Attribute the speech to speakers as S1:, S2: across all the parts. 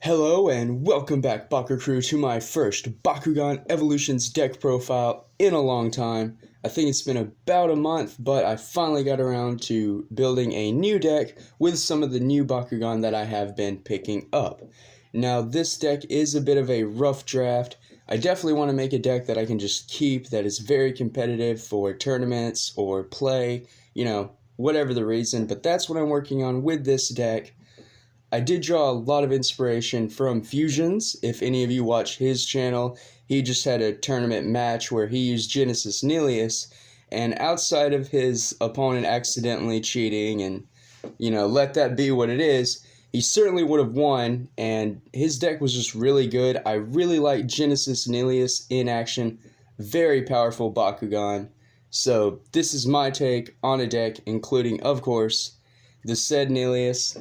S1: Hello and welcome back, Baku Crew, to my first Bakugan Evolutions deck profile in a long time. I think it's been about a month, but I finally got around to building a new deck with some of the new Bakugan that I have been picking up. Now, this deck is a bit of a rough draft. I definitely want to make a deck that I can just keep, that is very competitive for tournaments or play, whatever the reason, but that's what I'm working on with this deck. I did draw a lot of inspiration from FuZzionZ. If any of you watch his channel, he just had a tournament match where he used Genesis Nillious, and outside of his opponent accidentally cheating and, let that be what it is, he certainly would have won, and his deck was just really good. I really like Genesis Nillious in action. Very powerful Bakugan. So this is my take on a deck, including, of course, the said Nillious.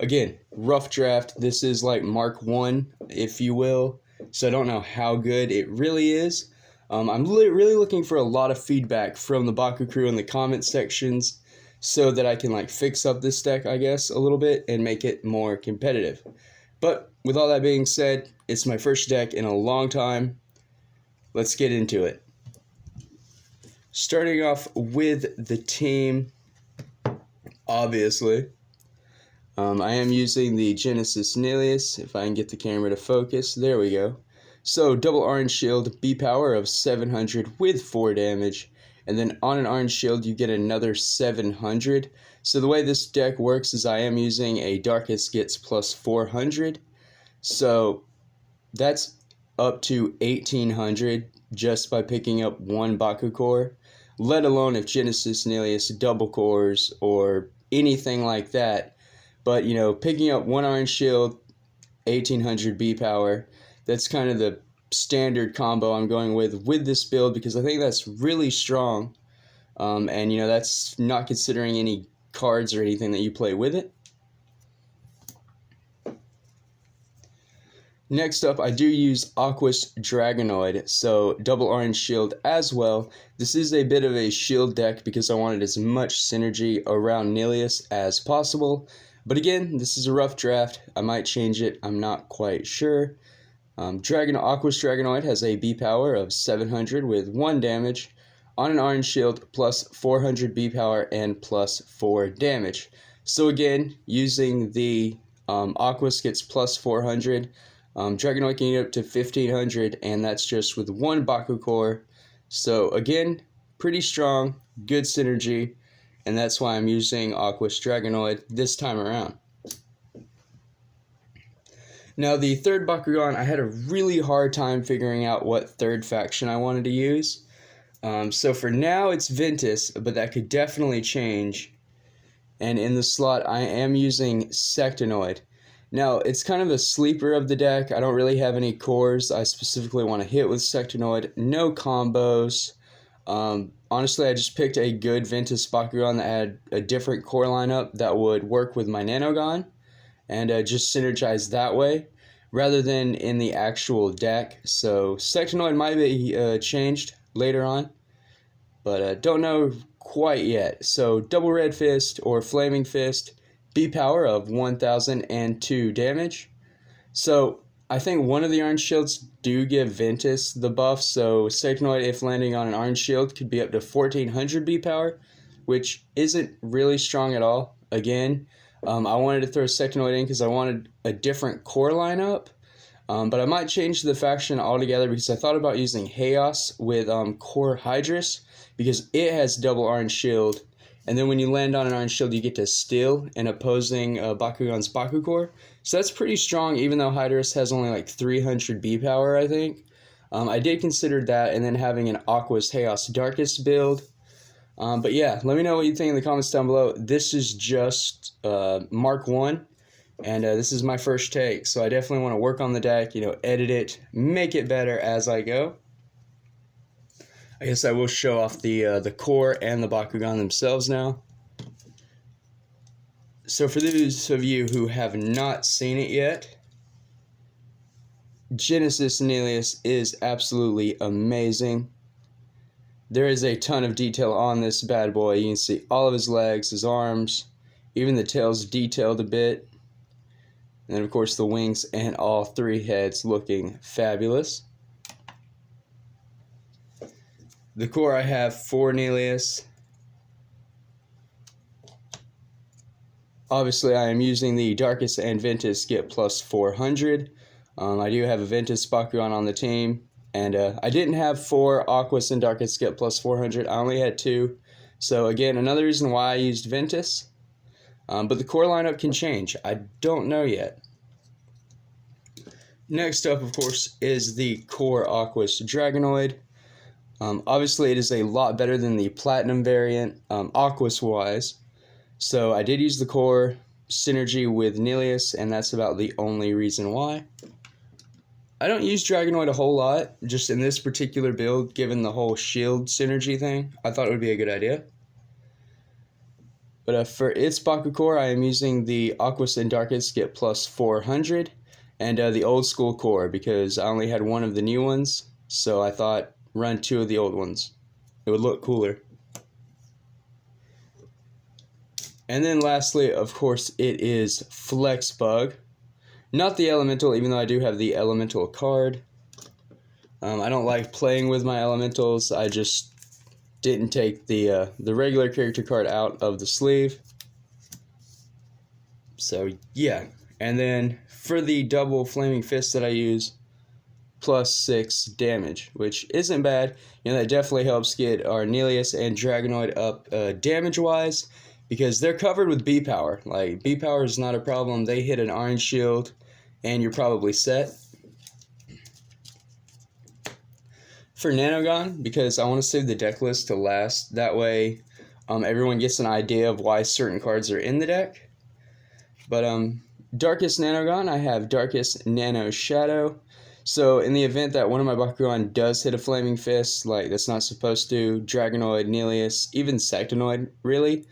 S1: Again, rough draft. This is like Mark 1, if you will, so I don't know how good it really is. I'm really looking for a lot of feedback from the Baku crew in the comment sections so that I can fix up this deck, I guess, a little bit and make it more competitive. But with all that being said, it's my first deck in a long time. Let's get into it. Starting off with the team, obviously. I am using the Genesis Nillious, if I can get the camera to focus. There we go. So, double orange shield, B power of 700 with 4 damage. And then on an orange shield, you get another 700. So the way this deck works is I am using a Darkest Gets plus 400. So, that's up to 1800 just by picking up one Baku core. Let alone if Genesis Nillious double cores or anything like that. But, picking up one orange shield, 1800 B power, that's kind of the standard combo I'm going with this build because I think that's really strong. And, that's not considering any cards or anything that you play with it. Next up, I do use Aqua's Dragonoid, so double orange shield as well. This is a bit of a shield deck because I wanted as much synergy around Nillious as possible. But again, this is a rough draft. I might change it. I'm not quite sure. Aqua's Dragonoid has a B power of 700 with 1 damage. On an orange shield, plus 400 B power and plus 4 damage. So again, using the Aqua's gets plus 400. Dragonoid can get up to 1500, and that's just with 1 Baku core. So again, pretty strong, good synergy. And that's why I'm using Aqua's Dragonoid this time around. Now, the third Bakugan, I had a really hard time figuring out what third faction I wanted to use. So for now, it's Ventus, but that could definitely change. And in the slot, I am using Sectonoid. Now, it's kind of a sleeper of the deck. I don't really have any cores I specifically want to hit with Sectonoid. No combos. Honestly, I just picked a good Ventus Bakugan that had a different core lineup that would work with my Nanogon and just synergize that way rather than in the actual deck. So Sectonoid might be changed later on, but don't know quite yet. So double red fist or flaming fist, B power of 1002 damage. So I think one of the orange shields do give Ventus the buff, so Sectonoid, if landing on an orange shield, could be up to 1400 B power, which isn't really strong at all. Again, I wanted to throw Sectonoid in because I wanted a different core lineup, but I might change the faction altogether because I thought about using Chaos with Core Hydrus because it has double orange shield. And then when you land on an orange shield, you get to steal an opposing Bakugan's Baku core. So that's pretty strong, even though Hydrus has only 300 B power, I think. I did consider that, and then having an Aqua's Chaos Darkest build. But yeah, let me know what you think in the comments down below. This is just Mark 1, and this is my first take. So I definitely want to work on the deck, edit it, make it better as I go. I guess I will show off the core and the Bakugan themselves now. So for those of you who have not seen it yet, Genesis Nillious is absolutely amazing. There is a ton of detail on this bad boy. You can see all of his legs, his arms, even the tail's detailed a bit. And then of course the wings and all three heads looking fabulous. The core I have for Nillious. Obviously I am using the Darkus and Ventus get plus 400. I do have a Ventus Bakugan on the team. And I didn't have 4 Aquas and Darkus get plus 400. I only had 2. So again, another reason why I used Ventus. But the core lineup can change. I don't know yet. Next up, of course, is the core Aquas Dragonoid. Obviously, it is a lot better than the Platinum variant, Aquas-wise. So I did use the core synergy with Nillious, and that's about the only reason why. I don't use Dragonoid a whole lot, just in this particular build, given the whole shield synergy thing. I thought it would be a good idea. But for its Baku core, I am using the Aquas and Darkus get plus 400, and the old school core, because I only had 1 of the new ones, so I thought run 2 of the old ones. It would look cooler. And then lastly, of course, it is Flex Bug. Not the Elemental, even though I do have the Elemental card. I don't like playing with my Elementals. I just didn't take the regular character card out of the sleeve. So, yeah. And then for the double Flaming Fist that I use, plus 6 damage, which isn't bad. You know, that definitely helps get our Nillious and Dragonoid up damage-wise, because they're covered with B-Power. Like, B-Power is not a problem. They hit an orange shield, and you're probably set. For Nanogon, because I want to save the deck list to last, that way everyone gets an idea of why certain cards are in the deck. But Darkus Nanogon, I have Darkus Nano Shadow. So in the event that one of my Bakugan does hit a Flaming Fist, like that's not supposed to, Dragonoid, Nillious, even Sectonoid, really,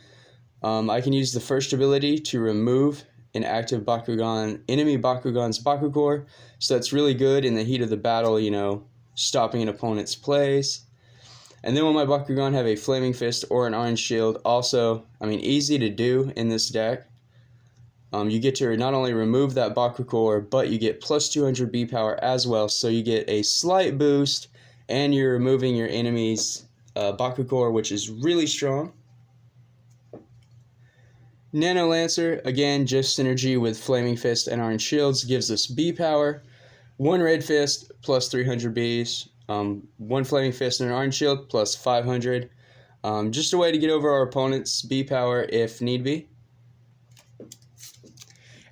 S1: I can use the first ability to remove an active Bakugan, enemy Bakugan's Baku core. So that's really good in the heat of the battle, you know, stopping an opponent's plays. And then when my Bakugan have a Flaming Fist or an Orange Shield, also, I mean, easy to do in this deck. You get to not only remove that Baku core, but you get plus 200 B power as well. So you get a slight boost, and you're removing your enemy's Baku core, which is really strong. Nano Lancer, again, just synergy with Flaming Fist and Orange Shields, gives us B power. 1 Red Fist plus 300 Bs. 1 Flaming Fist and an Orange Shield plus 500. Just a way to get over our opponent's B power if need be.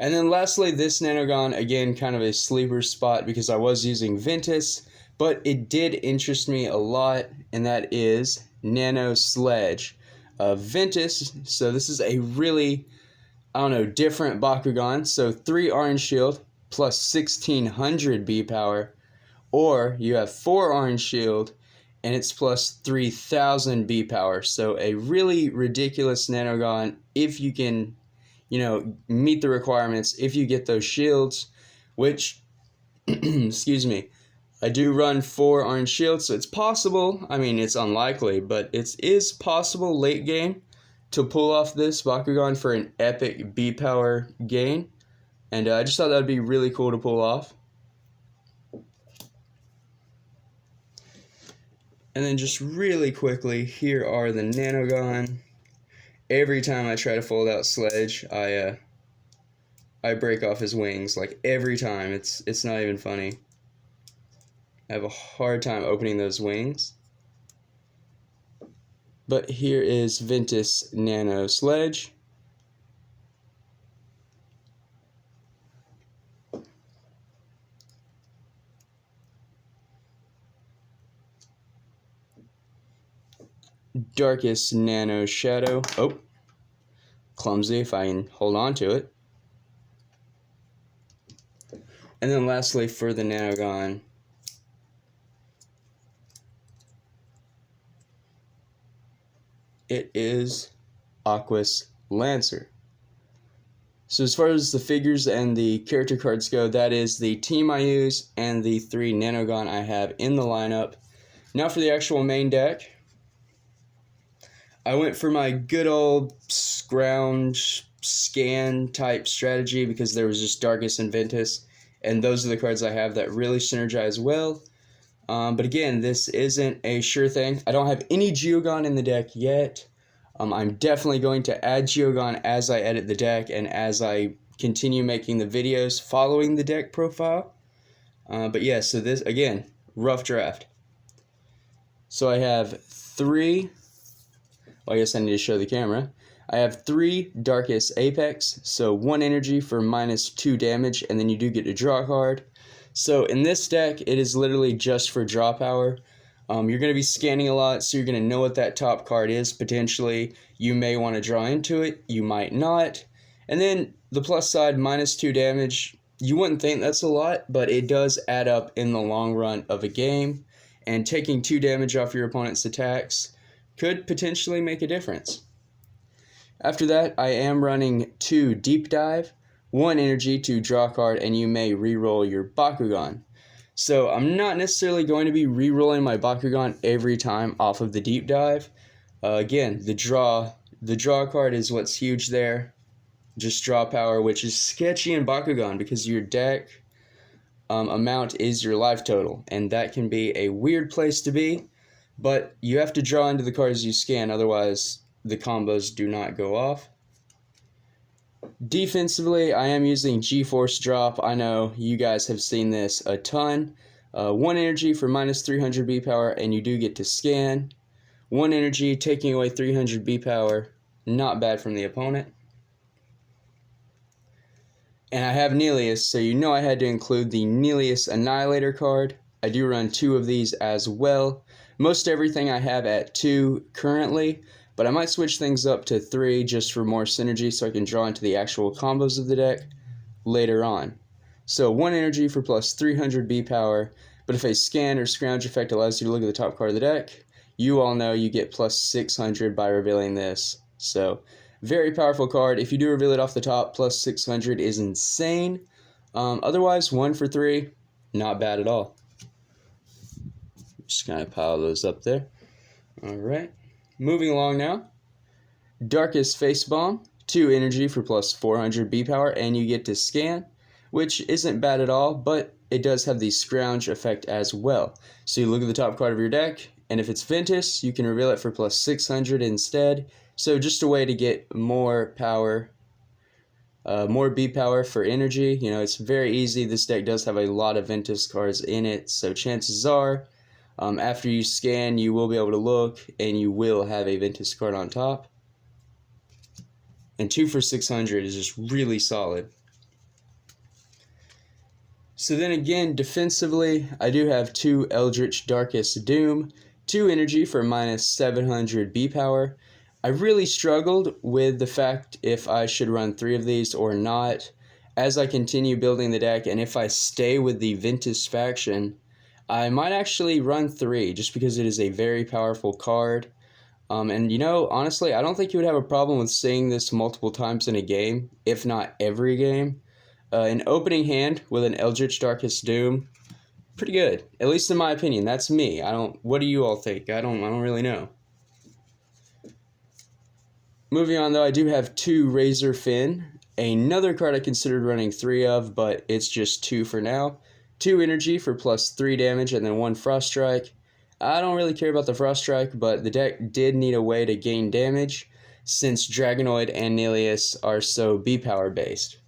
S1: And then lastly, this Nanogon, again, kind of a sleeper spot because I was using Ventus, but it did interest me a lot, and that is Nano Sledge. Ventus, so this is a really, I don't know, different Bakugan. So 3 Orange Shield plus 1600 B power, or you have 4 Orange Shield and it's plus 3000 B power. So a really ridiculous Nanogon if you can, you know, meet the requirements, if you get those shields, which, excuse me, I do run 4 Orange Shields, so it's possible, I mean, it's unlikely, but it is possible late game to pull off this Bakugan for an epic B power gain. And I just thought that would be really cool to pull off. And then just really quickly, here are the Nanogon. Every time I try to fold out Sledge, I break off his wings. Like every time. It's not even funny. I have a hard time opening those wings. But here is Ventus Nano Sledge. Darkus Nano Shadow. Oh, clumsy if I can hold on to it. And then lastly for the Nanogon, it is Aquas Lancer. So as far as the figures and the character cards go, that is the team I use and the 3 Nanogon I have in the lineup. Now for the actual main deck, I went for my good old scrounge scan type strategy because there was just Darkus and Ventus, and those are the cards I have that really synergize well. But again, this isn't a sure thing. I don't have any Geogon in the deck yet. I'm definitely going to add Geogon as I edit the deck and as I continue making the videos following the deck profile. But yeah, so this, again, rough draft. So I have three, well, I guess I need to show the camera. I have 3 Darkus Apex, so 1 energy for -2 damage, and then you do get to draw a card. So in this deck, it is literally just for draw power. You're going to be scanning a lot, so you're going to know what that top card is, potentially. You may want to draw into it, you might not. And then the plus side, -2 damage. You wouldn't think that's a lot, but it does add up in the long run of a game. And taking 2 damage off your opponent's attacks could potentially make a difference. After that, I am running 2 Deep Dive, 1 energy to draw a card, and you may reroll your Bakugan. So I'm not necessarily going to be rerolling my Bakugan every time off of the Deep Dive. Again, the draw card is what's huge there. Just draw power, which is sketchy in Bakugan because your deck amount is your life total, and that can be a weird place to be, but you have to draw into the cards you scan, otherwise the combos do not go off. Defensively, I am using G-Force Drop. I know you guys have seen this a ton. 1 energy for -300 B power, and you do get to scan. 1 energy, taking away 300 B power. Not bad from the opponent. And I have Nillious, so you know I had to include the Nillious Annihilator card. I do run 2 of these as well. Most everything I have at 2 currently, but I might switch things up to 3 just for more synergy so I can draw into the actual combos of the deck later on. So 1 energy for +300 B power, but if a scan or scrounge effect allows you to look at the top card of the deck, you all know you get +600 by revealing this. So very powerful card. If you do reveal it off the top, +600 is insane. Otherwise, 1 for 3, not bad at all. Just kind of pile those up there. Alright. Moving along now. Darkus Face Bomb, 2 energy for +400 B power, and you get to scan, which isn't bad at all, but it does have the scrounge effect as well. So you look at the top card of your deck, and if it's Ventus, you can reveal it for +600 instead. So just a way to get more power, more B power for energy. You know, it's very easy. This deck does have a lot of Ventus cards in it, so chances are, after you scan, you will be able to look, and you will have a Ventus card on top. And 2 for 600 is just really solid. So then again, defensively, I do have 2 Eldritch Darkus Doom, 2 energy for -700 B power. I really struggled with the fact if I should run 3 of these or not as I continue building the deck, and if I stay with the Ventus faction, I might actually run 3 just because it is a very powerful card. And you know, honestly, I don't think you would have a problem with seeing this multiple times in a game, if not every game. An opening hand with an Eldritch Darkus Doom, pretty good. At least in my opinion, that's me. What do you all think? I don't really know. Moving on though, I do have 2 Razor Fin, another card I considered running 3 of, but it's just 2 for now. 2 energy for +3 damage, and then 1 Frost Strike. I don't really care about the Frost Strike, but the deck did need a way to gain damage since Dragonoid and Nillious are so B-power based.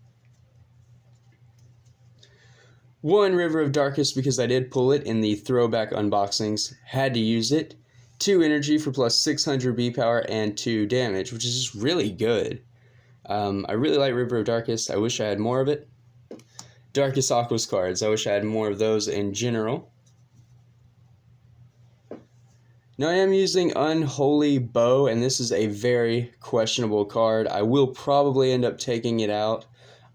S1: 1 River of Darkus because I did pull it in the throwback unboxings. Had to use it. 2 energy for +600 B power and 2 damage, which is just really good. I really like River of Darkus. I wish I had more of it. Darkus Aquas cards. I wish I had more of those in general. Now I am using Unholy Bow, and this is a very questionable card. I will probably end up taking it out.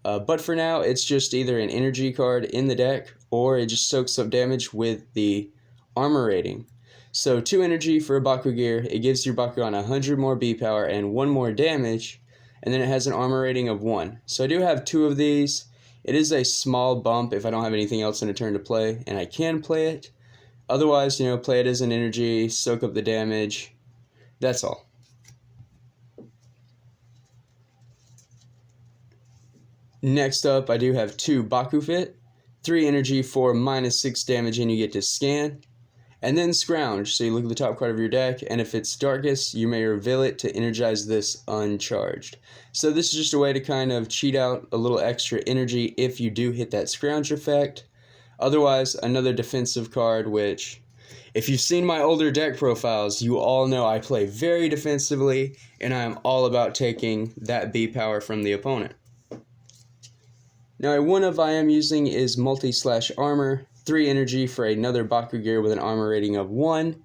S1: But for now, it's just either an energy card in the deck, or it just soaks up damage with the armor rating. So 2 energy for a Bakugear, it gives your Bakugan 100 more B power and 1 more damage, and then it has an armor rating of 1. So I do have 2 of these. It is a small bump if I don't have anything else in a turn to play, and I can play it. Otherwise, you know, play it as an energy, soak up the damage. That's all. Next up, I do have 2 Bakufit, 3 energy for -6 damage, and you get to scan. And then Scrounge, so you look at the top card of your deck, and if it's darkest, you may reveal it to energize this uncharged. So this is just a way to kind of cheat out a little extra energy if you do hit that Scrounge effect. Otherwise, another defensive card, which, if you've seen my older deck profiles, you all know I play very defensively, and I am all about taking that B power from the opponent. Now, one of I am using is Multi/Armor, 3 energy for another Bakugan with an armor rating of 1.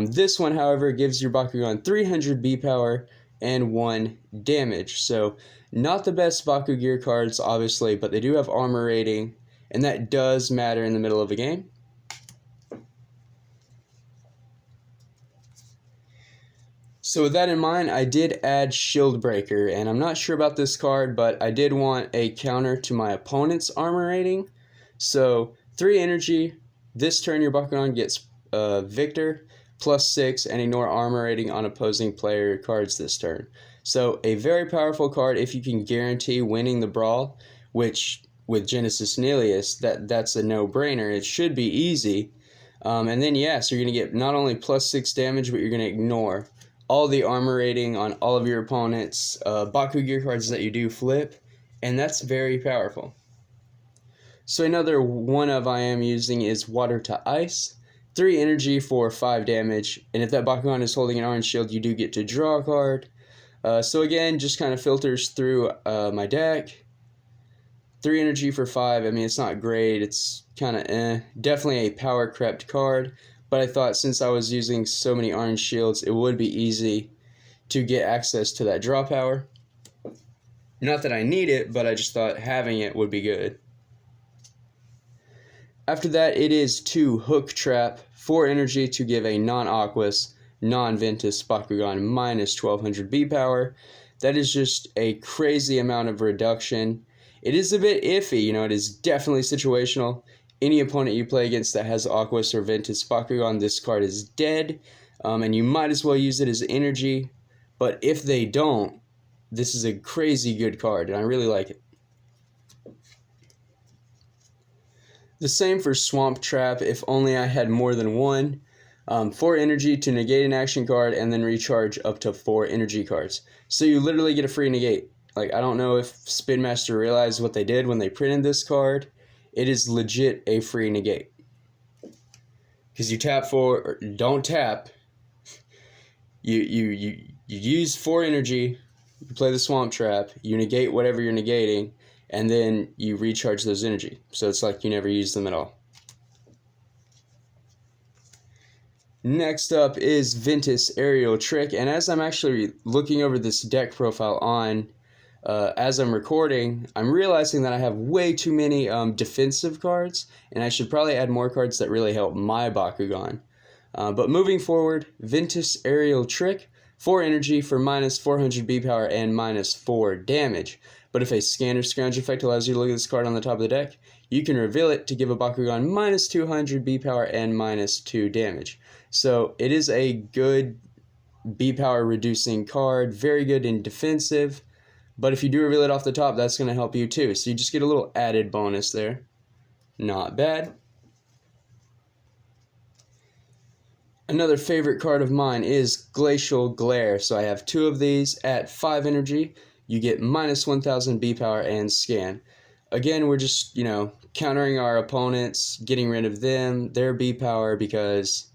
S1: This one, however, gives your Bakugan 300 B power and 1 damage. So, not the best Bakugan cards, obviously, but they do have armor rating, and that does matter in the middle of a game. So with that in mind, I did add Shield Breaker, and I'm not sure about this card, but I did want a counter to my opponent's armor rating. So 3 energy, this turn your Bakugan gets Victor, +6, and ignore armor rating on opposing player cards this turn. So a very powerful card if you can guarantee winning the brawl, which with Genesis Nillious, that's a no-brainer. It should be easy. And then, yeah, so you're going to get not only +6 damage, but you're going to ignore all the armor rating on all of your opponents' Bakugan cards that you do flip, and that's very powerful. So another one of I am using is Water to Ice, 3 energy for 5 damage, and if that Bakugan is holding an orange shield, you do get to draw a card. So again, just kind of filters through my deck. 3 energy for 5, I mean, it's not great, it's kind of definitely a power crept card. But I thought since I was using so many orange shields, it would be easy to get access to that draw power. Not that I need it, but I just thought having it would be good. After that, it is 2 Hook Trap, 4 energy to give a non-Aquas, non-Ventus Bakugan -1200 B power. That is just a crazy amount of reduction. It is a bit iffy, it is definitely situational. Any opponent you play against that has Aquas or Ventus Bakugan, this card is dead, and you might as well use it as energy. But if they don't, this is a crazy good card, and I really like it. The same for Swamp Trap, if only I had more than one. 4 energy to negate an action card, and then recharge up to 4 energy cards. So you literally get a free negate. Like, I don't know if Spinmaster realized what they did when they printed this card. It is legit a free negate. Because you tap 4, or don't tap. You use 4 energy, you play the Swamp Trap, you negate whatever you're negating, and then you recharge those energy. So it's like you never use them at all. Next up is Ventus Aerial Trick, and as I'm actually looking over this deck profile as I'm recording, I'm realizing that I have way too many defensive cards, and I should probably add more cards that really help my Bakugan. But moving forward, Ventus Aerial Trick, 4 energy for -400 B power and -4 damage. But if a Scanner Scrounge effect allows you to look at this card on the top of the deck, you can reveal it to give a Bakugan -200 B power and -2 damage. So it is a good B power reducing card, very good in defensive. But if you do reveal it off the top, that's going to help you too. So you just get a little added bonus there. Not bad. Another favorite card of mine is Glacial Glare. So I have 2 of these at 5 energy. You get -1000 B power and scan. Again, we're just, countering our opponents, getting rid of them, their B power, because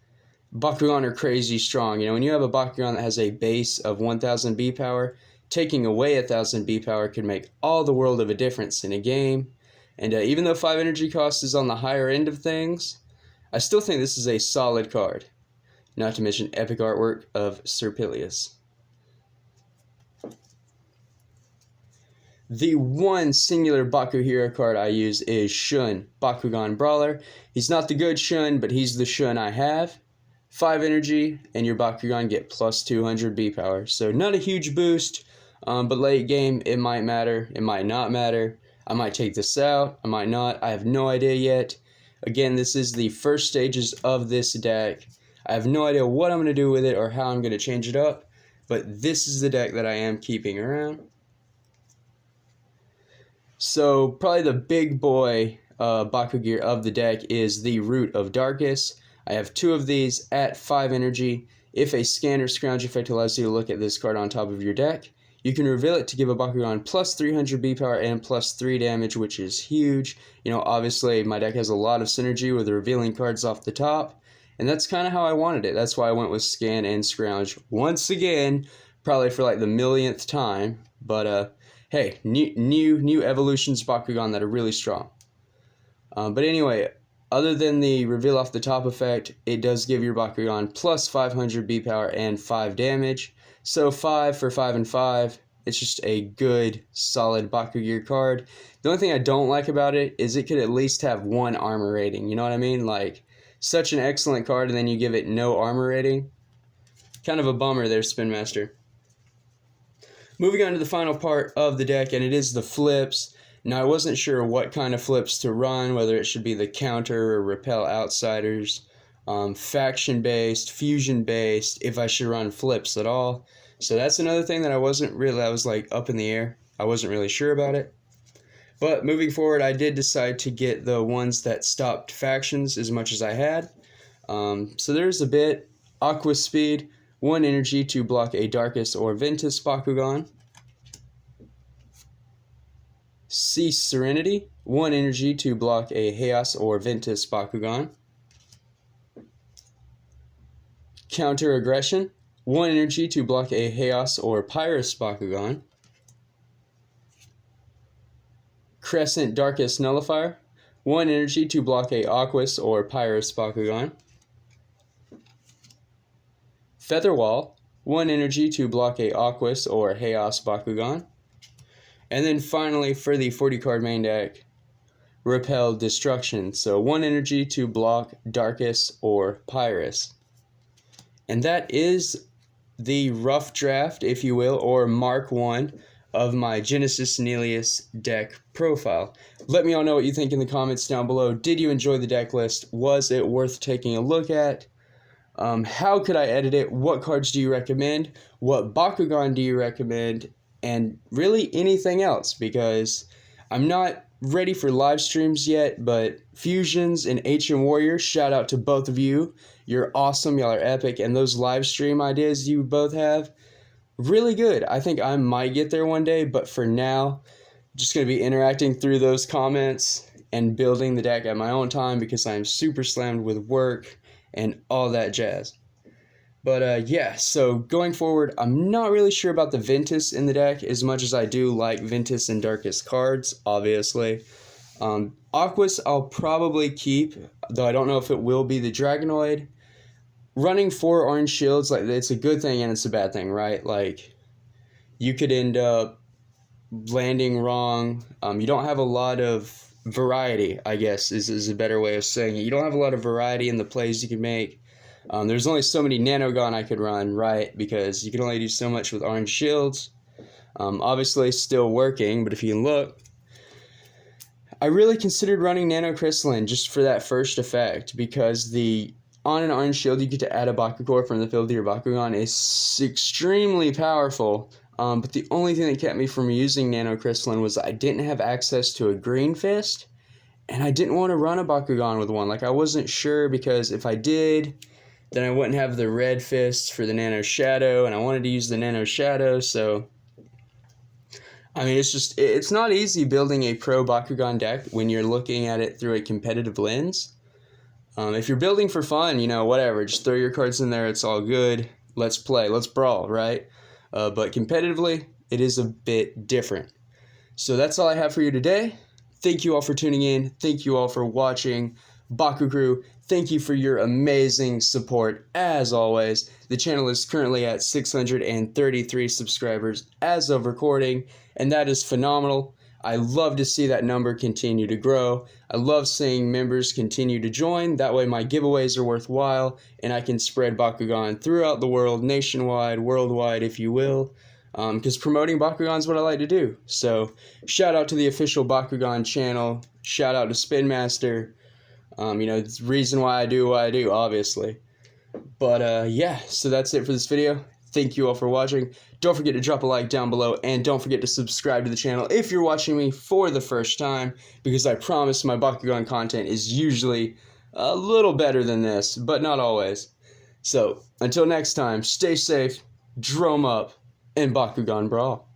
S1: Bakugan are crazy strong. When you have a Bakugan that has a base of 1000 B power, taking away 1000 B power could make all the world of a difference in a game. And even though 5 energy cost is on the higher end of things, I still think this is a solid card. Not to mention epic artwork of Serpilius. The one singular Baku Hero card I use is Shun, Bakugan Brawler. He's not the good Shun, but he's the Shun I have. 5 energy, and your Bakugan get +200 B power. So not a huge boost, but late game, it might matter, it might not matter. I might take this out, I might not, I have no idea yet. Again, this is the first stages of this deck. I have no idea what I'm going to do with it or how I'm going to change it up, but this is the deck that I am keeping around. So probably the big boy Baku gear of the deck is the Root of Darkest. I have 2 of these at 5 energy. If a scan or scrounge effect allows you to look at this card on top of your deck, you can reveal it to give a Bakugan plus 300 B power and plus 3 damage, which is huge. You know, obviously my deck has a lot of synergy with the revealing cards off the top, and that's kind of how I wanted it. That's why I went with scan and scrounge once again, probably for like the millionth time. But hey, new evolutions Bakugan that are really strong. But anyway, other than the reveal off the top effect, it does give your Bakugan plus 500 B power and 5 damage. So 5 for 5 and 5. It's just a good, solid Baku gear card. The only thing I don't like about it is it could at least have 1 armor rating. You know what I mean? Like, such an excellent card and then you give it no armor rating. Kind of a bummer there, Spinmaster. Moving on to the final part of the deck, and it is the flips. Now, I wasn't sure what kind of flips to run, whether it should be the counter or repel outsiders, faction-based, fusion-based, if I should run flips at all. So that's another thing that I was like up in the air. I wasn't really sure about it. But moving forward, I did decide to get the ones that stopped factions as much as I had. So there's a bit. Aqua Speed, 1 energy to block a Darkest or Ventus Bakugan. Cease Serenity, 1 energy to block a Chaos or Ventus Bakugan. Counter Aggression, 1 energy to block a Chaos or Pyrus Bakugan. Crescent Darkest Nullifier, 1 energy to block a Aquas or Pyrus Bakugan. Featherwall, 1 energy to block a Aquas or Chaos Bakugan. And then finally, for the 40 card main deck, Repel Destruction. So 1 energy to block Darkest or Pyrus. And that is the rough draft, if you will, or Mark 1 of my Genesis Nillious deck profile. Let me all know what you think in the comments down below. Did you enjoy the deck list? Was it worth taking a look at? How could I edit it? What cards do you recommend? What Bakugan do you recommend? And really anything else, because I'm not ready for live streams yet, but FuZzionZ and HM Warrior, shout out to both of you. You're awesome, y'all are epic, and those live stream ideas you both have, really good. I think I might get there one day, but for now, just going to be interacting through those comments and building the deck at my own time because I'm super slammed with work and all that jazz. But yeah, so going forward, I'm not really sure about the Ventus in the deck as much as I do like Ventus and Darkest cards, obviously. Aquas I'll probably keep, though I don't know if it will be the Dragonoid. Running 4 orange shields, like, it's a good thing and it's a bad thing, right? Like, you could end up landing wrong. You don't have a lot of variety, I guess, is a better way of saying it. You don't have a lot of variety in the plays you can make. There's only so many Nanogon I could run, right? Because you can only do so much with orange shields. Obviously, still working, but if you can look, I really considered running Nano Crystalline just for that first effect, because on an orange shield, you get to add a Bakucore from the field to your Bakugan is extremely powerful. But the only thing that kept me from using Nano Crystalline was I didn't have access to a green fist, and I didn't want to run a Bakugan with one. Like, I wasn't sure, because if I did, then I wouldn't have the red fists for the Nano Shadow, and I wanted to use the Nano Shadow, so I mean, it's not easy building a pro Bakugan deck when you're looking at it through a competitive lens. If you're building for fun, whatever, just throw your cards in there, it's all good. Let's play, let's brawl, right? But competitively, it is a bit different. So that's all I have for you today. Thank you all for tuning in. Thank you all for watching. Baku Crew, thank you for your amazing support, as always. The channel is currently at 633 subscribers as of recording, and that is phenomenal. I love to see that number continue to grow. I love seeing members continue to join. That way my giveaways are worthwhile, and I can spread Bakugan throughout the world, nationwide, worldwide, if you will. Because promoting Bakugan is what I like to do. So, shout out to the official Bakugan channel. Shout out to Spinmaster. It's the reason why I do what I do, obviously. But, yeah, so that's it for this video. thank you all for watching. Don't forget to drop a like down below, and don't forget to subscribe to the channel if you're watching me for the first time, because I promise my Bakugan content is usually a little better than this, but not always. So, until next time, stay safe, drum up, and Bakugan Brawl.